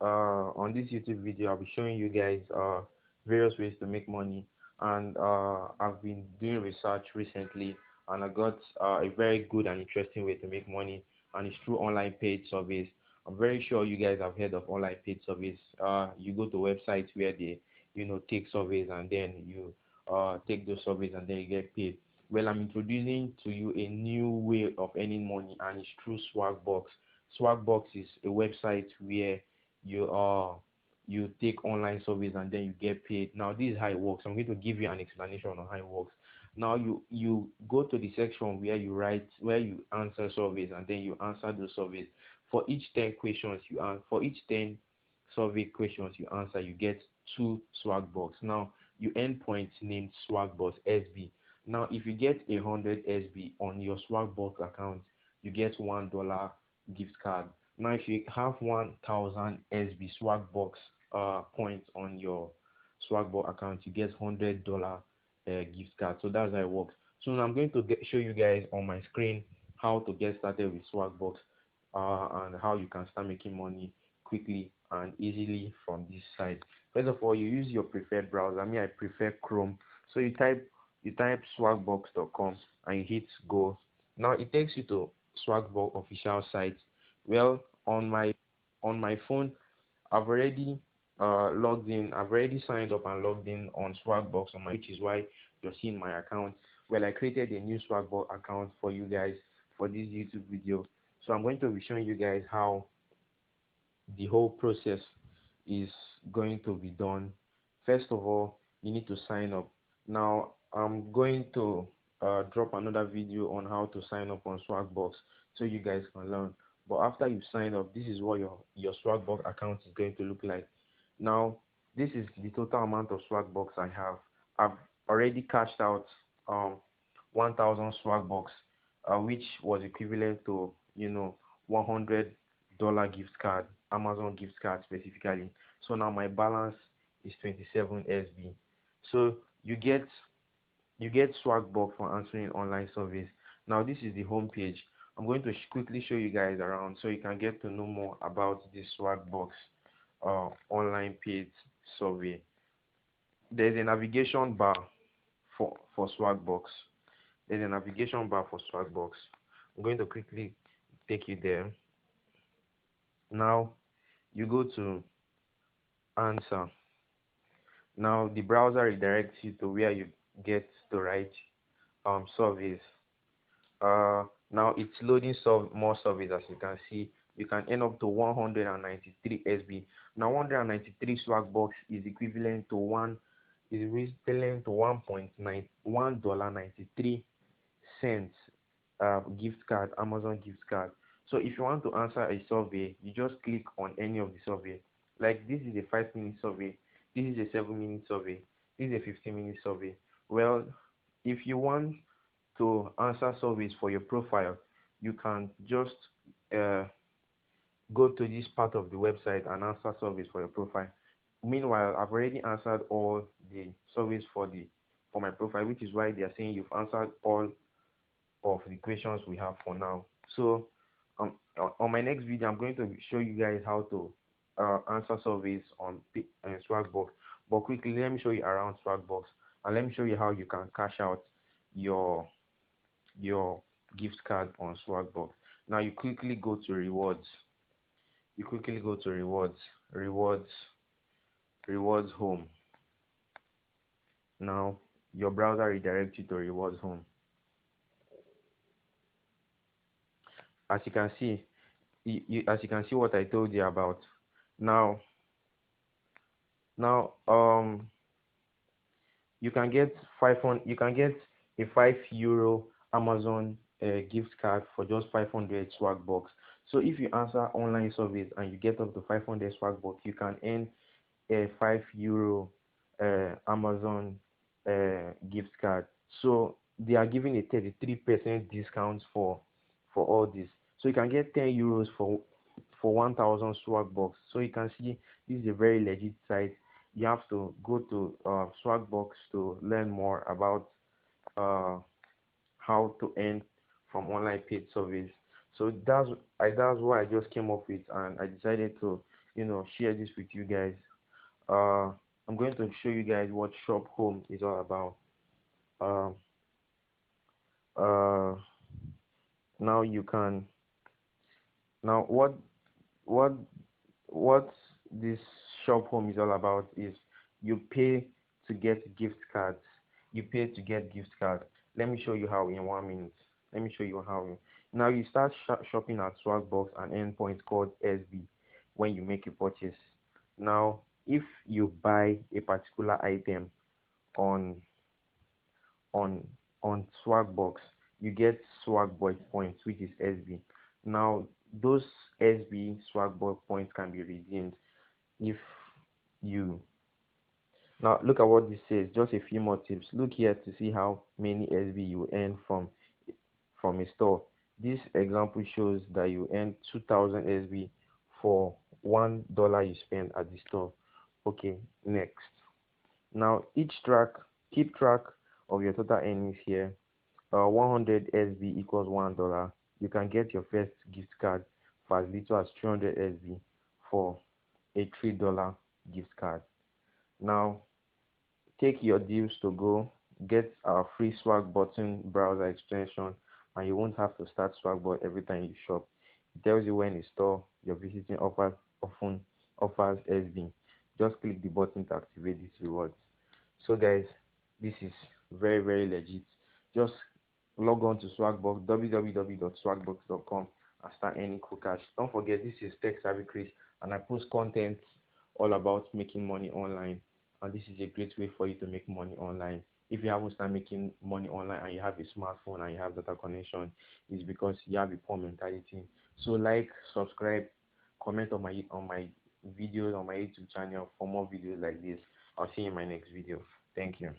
on this YouTube video, I'll be showing you guys various ways to make money. And I've been doing research recently, and I got a very good and interesting way to make money, and it's through online paid surveys. I'm very sure you guys have heard of online paid surveys. You go to websites where they, take surveys, and then you take those surveys, and then you get paid. Well, I'm introducing to you a new way of earning money, and it's through Swagbucks. Swagbucks is a website where you you take online surveys and then you get paid. Now this is how it works. I'm going to give you an explanation on how it works. Now you go to the section where you write, where you answer surveys, and then you answer those surveys. For each 10 questions you answer, for each 10 survey questions you answer, you get 2 Swagbucks. Now you earn points named Swagbucks SB. Now if you get 100 SB on your Swagbucks account, you get $1 gift card. Now if you have 1000 SB Swagbucks points on your Swagbucks account, you get $100 gift card. So that's how it works. So now I'm going to show you guys on my screen how to get started with Swagbucks, and how you can start making money quickly and easily from this site. First of all, you use your preferred browser. I prefer Chrome. So you type swagbucks.com and you hit go. Now it takes you to Swagbucks official site. Well, on my phone, I've already logged in. I've already signed up and logged in on Swagbucks on my, which is why you're seeing my account. Well, I created a new Swagbucks account for you guys for this YouTube video. So I'm going to be showing you guys how the whole process is going to be done. First of all, you need to sign up. Now I'm going to drop another video on how to sign up on Swagbucks so you guys can learn. But after you sign up, this is what your Swagbucks account is going to look like. Now this is the total amount of Swagbucks I have. I've already cashed out 1000 Swagbucks, which was equivalent to, $100 gift card, Amazon gift card specifically. So now my balance is 27 SB. So you get Swagbucks for answering online surveys. Now this is the home page. I'm going to quickly show you guys around so you can get to know more about this Swagbucks online paid survey. There's a navigation bar for Swagbucks. There's a navigation bar for Swagbucks. I'm going to quickly take you there. Now you go to answer. Now the browser redirects you to where you get to write surveys. Now it's loading more surveys. As you can see, you can earn up to 193 SB. Now 193 Swagbucks is equivalent to 1.93 gift card, Amazon gift card. So if you want to answer a survey, you just click on any of the survey. Like this is a 5-minute survey, this is a 7-minute survey, this is a 15-minute survey. Well, if you want to answer surveys for your profile, you can just uh, go to this part of the website and answer surveys for your profile. Meanwhile, I've already answered all the surveys for my profile, which is why they are saying you've answered all of the questions we have for now. So on my next video, I'm going to show you guys how to answer surveys on Swagbucks. But quickly, let me show you around Swagbucks, and let me show you how you can cash out your your gift card on Swagbucks. Now you quickly go to rewards. You quickly go to rewards home. Now your browser redirects you to rewards home. As you can see, as you can see what I told you about. Now now you can get 500, you can get a €5 Amazon gift card for just 500 Swagbucks. So if you answer online surveys and you get up to 500 Swagbucks, you can earn a €5 Amazon gift card. So they are giving a 33% discount for all this. So you can get €10 for 1000 Swagbucks. So you can see this is a very legit site. You have to go to Swagbucks to learn more about uh, how to earn from online paid surveys. So that's why I just came up with, and I decided to share this with you guys. uh I'm going to show you guys what shop home is all about. um uh now you can now what what this shop home is all about is you pay to get gift cards. You pay to get gift cards. Let me show you how in 1 minute. Let me show you how. Now you start shopping at Swagbucks and earn points called SB when you make a purchase. Now, if you buy a particular item on on Swagbox, you get Swagboy points, which is SB. Now, those SB Swagboy points can be redeemed if you now look at what this says. Just a few more tips. Look here to see how many SB you earn from a store. This example shows that you earn 2000 SB for $1 you spend at the store. Okay, next. Now each track, keep track of your total earnings here. 100 SB equals $1. You can get your first gift card for as little as 300 SB for a $3 gift card. Now take your deals to go, get our free swag button browser extension, and you won't have to start Swagbot every time you shop. It tells you when a store you're visiting often offers SB. Just click the button to activate these rewards. So guys, this is very legit. Just log on to Swagbox, www.swagbox.com, and start earning cool cash. Don't forget, this is Tech Savvy Chris, and I post content all about making money online, and this is a great way for you to make money online. If you haven't started making money online and you have a smartphone and you have data connection, it's because you have a poor mentality. So like, subscribe, comment on my videos on my YouTube channel for more videos like this. I'll see you in my next video. Thank you.